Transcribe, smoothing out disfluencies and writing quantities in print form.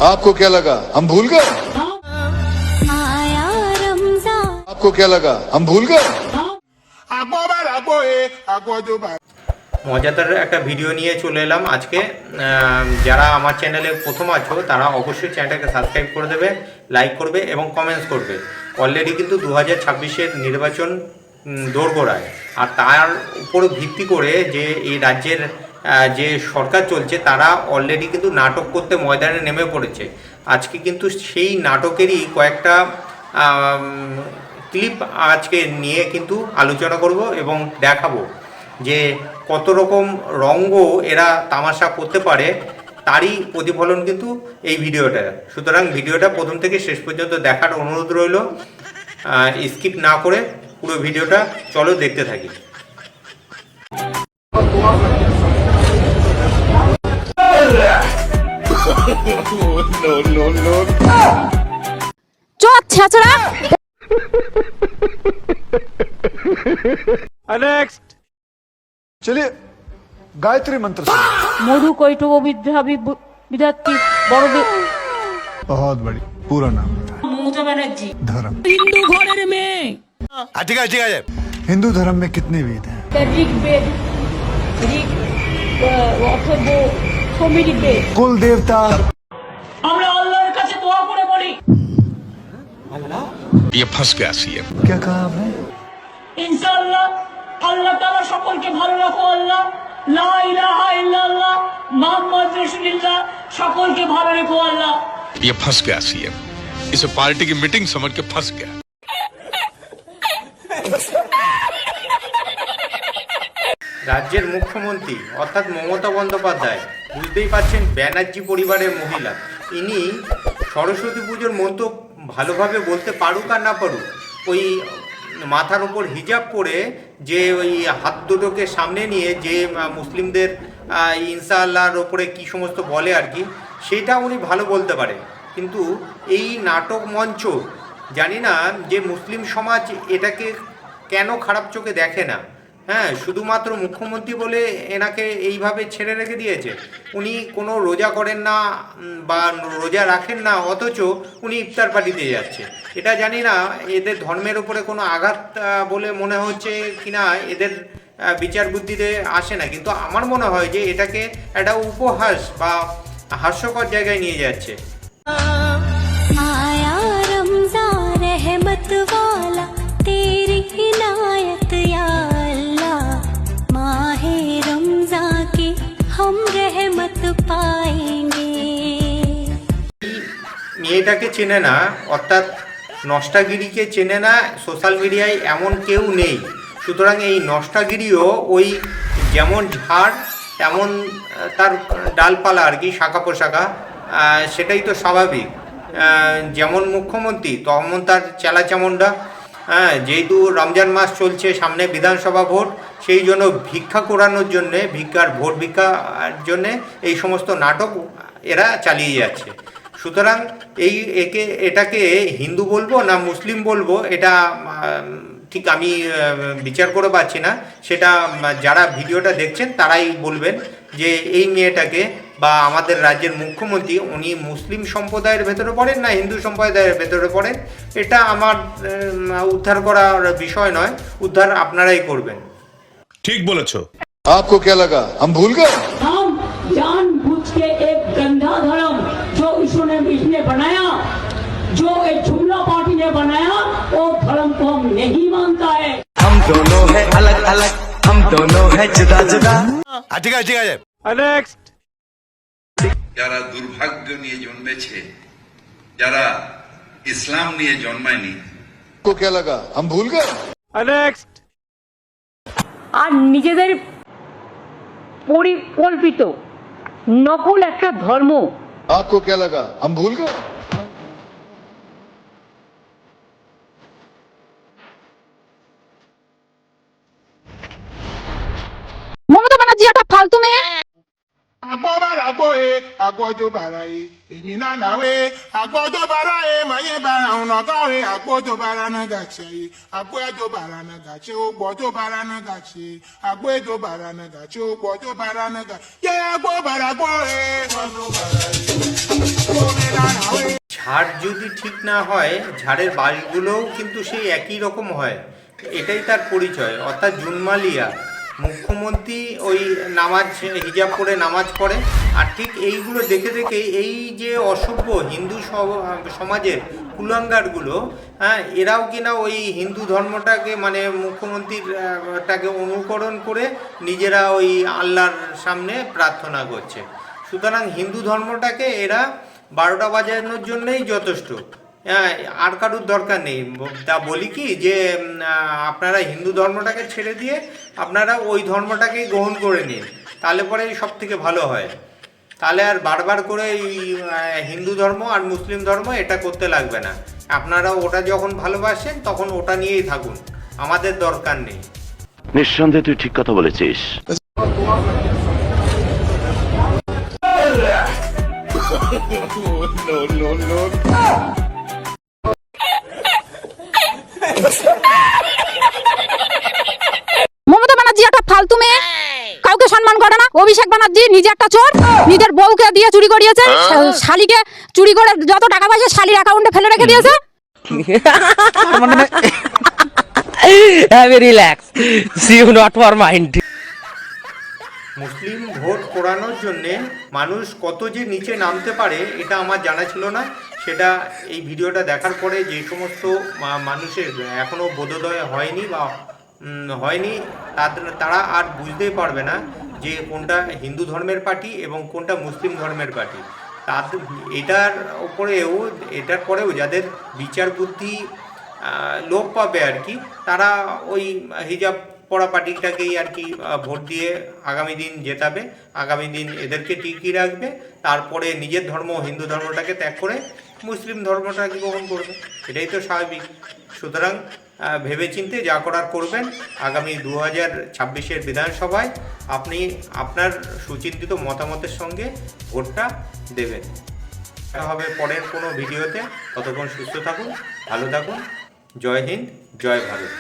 आपको क्या लगा हम भूल गए? आया रमजान। आपको क्या लगा हम भूल गए? মজাদার একটা ভিডিও নিয়ে চলে এলাম আজকে। যারা আমার চ্যানেলে প্রথম আছো তারা অবশ্যই চ্যানেলটাকে সাবস্ক্রাইব করে দেবে, লাইক করবে এবং কমেন্টস করবে। অলরেডি কিন্তু 2026-এর নির্বাচন দোরগোড়ায়, আর তার উপর ভিত্তি করে যে এই রাজ্যের যে সরকার চলছে তারা অলরেডি কিন্তু নাটক করতে ময়দানে নেমে পড়েছে। আজকে কিন্তু সেই নাটকেরই কয়েকটা ক্লিপ আজকে নিয়ে কিন্তু আলোচনা করব এবং দেখাবো যে কত রকম রঙ্গ এরা তামাশা করতে পারে, তারই প্রতিফলন কিন্তু এই ভিডিওটা। সুতরাং ভিডিওটা প্রথম থেকে শেষ পর্যন্ত দেখার অনুরোধ রইল, স্কিপ না করে পুরো ভিডিওটা চলো দেখতে থাকি। नेक्स्ट चलिए गायत्री मंत्र से। मधु कैटव विद्या विद्यार्थी बड़देव बहुत बड़ी पूरा नाम ममता बनर्जी धर्म हिंदू घरेर मेये ठीक है हिंदू धर्म में कितने वेद हैं? ऋग्वेद ऋग অথর্ব সমৃদ্ধ বেদ। कुल देवता আমরা আল্লাহর কাছে দোয়া করে বলি ये फंस गया सीएम। क्या कहा आपने? ইনশাআল্লাহ আল্লাহ তাআলা সকলকে ভালো রাখো। আল্লাহ লা ইলাহা ইল্লাল্লাহ মুহাম্মদ রাসূলুল্লাহ সকলকে ভালো রেখো। আল্লাহ ये फंस गया सीएम, इसे पार्टी की मीटिंग समझ के फंस गया। রাজ্যের মুখ্যমন্ত্রী অর্থাৎ মমতা বন্দ্যোপাধ্যায়, বুঝতেই পারছেন ব্যানার্জি পরিবারের মহিলা, ইনি সরস্বতী পুজোর মন্ত্র ভালোভাবে বলতে পারুক আর না পারুক, ওই মাথার ওপর হিজাব পরে যে ওই হাত দুটোকে সামনে নিয়ে যে মুসলিমদের ইনশাআল্লাহর ওপরে কী সমস্ত বলে আর কি, সেটা উনি ভালো বলতে পারেন। কিন্তু এই নাটক মঞ্চ জানি না যে মুসলিম সমাজ এটাকে কেন খারাপ চোখে দেখে না। হ্যাঁ, শুধুমাত্র মুখ্যমন্ত্রী বলে এনাকে এইভাবে ছেড়ে রেখে দিয়েছে। উনি কোনো রোজা করেন না বা রোজা রাখেন না, অথচ উনি ইফতার পার্টিতে যাচ্ছে। এটা জানি না এদের ধর্মের উপরে কোনো আঘাত বলে মনে হচ্ছে কিনা, এদের বিচার বুদ্ধিতে আসে না। কিন্তু আমার মনে হয় যে এটাকে একটা উপহাস বা হাস্যকর জায়গায় নিয়ে যাচ্ছে। आया रमजान रहमत वाला तेरी इनायत या अल्लाह माहे रमजान की हम रहमत पाएंगे। মেয়েটাকে চেনে না, অর্থাৎ নষ্টাগিরিকে চেনে না, সোশ্যাল মিডিয়ায় এমন কেউ নেই। সুতরাং এই নষ্টাগিরিও ওই যেমন ঝাড় তেমন তার ডালপালা আর কি, শাখা পোশাখা, সেটাই তো স্বাভাবিক। যেমন মুখ্যমন্ত্রী তেমন তার চেলা চামুন্ডা। যেহেতু রমজান মাস চলছে, সামনে বিধানসভা ভোট, সেই জন্য ভিক্ষা করানোর জন্যে, ভিক্ষার ভোট ভিক্ষার জন্যে এই সমস্ত নাটক এরা চালিয়ে যাচ্ছে। সুতরাং এটাকে হিন্দু বলবো না মুসলিম বলবো, এটা ঠিক আমি বিচার করে পাচ্ছি না। সেটা যারা ভিডিওটা দেখছেন তারাই বলবেন যে এই মেয়েটাকে বা আমাদের রাজ্যের মুখ্যমন্ত্রী উনি মুসলিম সম্প্রদায়ের ভেতরে পড়েন না হিন্দু সম্প্রদায়ের ভেতরে পড়েন, এটা আমার উদ্ধার করার বিষয় নয়, উদ্ধার আপনারাই করবেন। ठीक बोलेছো। आपको क्या लगा हम भूल गए? हम जानबूझ के एक गंदा धर्म जो इसने बनाया, जो एक जुमला पार्टी ने बनाया, वो धर्म को हम नहीं मानता है। हम दोनों है अलग अलग, हम दोनों है जुदा जुदा। ठीक है नेक्स्ट। যারা দুর্ভাগ্য নিয়ে জন্মেছে, যারা ইসলাম নিয়ে জন্মায়নি, आपको क्या लगा हम भूल गए? नेक्स्ट। আর নিজেদের পরিকল্পিত নকল একটা ধর্ম, आपको क्या लगा हम भूल गए? মমতা ব্যানার্জি একটা ফালতু মেয়ে। agbọ́dọ̀ bàrà yìí èmi náà náwé agbọ́dọ̀ bàrà yìí mọ̀nyẹ́ bàrà ọ̀nà káwé agbọ́dọ̀ bàrà náà gàṣẹ́ yìí agbọ́dọ̀ bàrà náà gàṣẹ́ ó gbọ́dọ̀ bàrà náà gàṣẹ́ agbọ́dọ̀ bàrà náà gàṣẹ́ ó gbọ́dọ̀ bàrà náà gàṣẹ́ yẹ agbọ́ bàrà gbọ́ ẹ̀ gbọ́dọ̀ bàrà yìí. ঝাড় যদি ঠিক না হয়, ঝাড়ের বালগুলোও কিন্তু সেই একই রকম হয়, এটাই তার পরিচয়। অর্থাৎ জুনমালিয়া মুখ্যমন্ত্রী ওই নামাজ হিজাব পরে নামাজ পড়ে, আর ঠিক এইগুলো দেখে দেখে এই যে অসভ্য হিন্দু সমাজের কুলাঙ্গারগুলো, হ্যাঁ, এরাও কিনা ওই হিন্দু ধর্মটাকে মানে মুখ্যমন্ত্রীরটাকে অনুকরণ করে নিজেরা ওই আল্লাহর সামনে প্রার্থনা করছে। সুতরাং হিন্দু ধর্মটাকে এরা 12টা বাজানোর জন্যই যথেষ্ট, হ্যাঁ, আর কারুর দরকার নেই। তা বলি কি যে আপনারা হিন্দু ধর্মটাকে ছেড়ে দিয়ে আপনারা ওই ধর্মটাকেই গ্রহণ করে নিন, তাহলে পরে সব থেকে ভালো হয়। তাহলে আর বারবার করে এই হিন্দু ধর্ম আর মুসলিম ধর্ম এটা করতে লাগবে না। আপনারা ওটা যখন ভালোবাসেন তখন ওটা নিয়েই থাকুন, আমাদের দরকার নেই। নিঃসন্দেহে তুই ঠিক কথা বলেছিস। মমতা ব্যানার্জি একটা ফালতু মেয়ে, কাউকে সম্মান করে না। অভিষেক ব্যানার্জি নিজে একটা চোর, নিজের বউকে দিয়ে চুরি করিয়েছে, শালিকে চুরি করে যত টাকা পয়সা শালির অ্যাকাউন্টে ফেলে রেখে দিয়েছে। Relax, see you not for mind. মুসলিম ভোট পোড়ানোর জন্যে মানুষ কত যে নিচে নামতে পারে এটা আমার জানা ছিল না। সেটা এই ভিডিওটা দেখার পরে যে সমস্ত মানুষের এখনও বোধোদয় হয়নি বা হয়নি, তারা আর বুঝতেই পারবে না যে কোনটা হিন্দু ধর্মের পার্টি এবং কোনটা মুসলিম ধর্মের পার্টি। এটার পরেও যাদের বিচার বুদ্ধি লোপ পাবে আর কি, তারা ওই হিজাব পড়া পার্টিটাকেই আর কি ভোট দিয়ে আগামী দিন জেতাবে, আগামী দিন এদেরকে টিকিয়ে রাখবে, তারপরে নিজের ধর্ম হিন্দু ধর্মটাকে ত্যাগ করে মুসলিম ধর্মটাকে গ্রহণ করবে। এটাই তো স্বাভাবিক। সুতরাং ভেবেচিন্তে যা করার করবেন। আগামী 2026-এর বিধানসভায় আপনি আপনার সুচিন্তিত মতামতের সঙ্গে ভোটটা দেবেন। দেখা হবে পরের কোনো ভিডিওতে। ততক্ষণ সুস্থ থাকুন, ভালো থাকুন। জয় হিন্দ, জয় ভারত।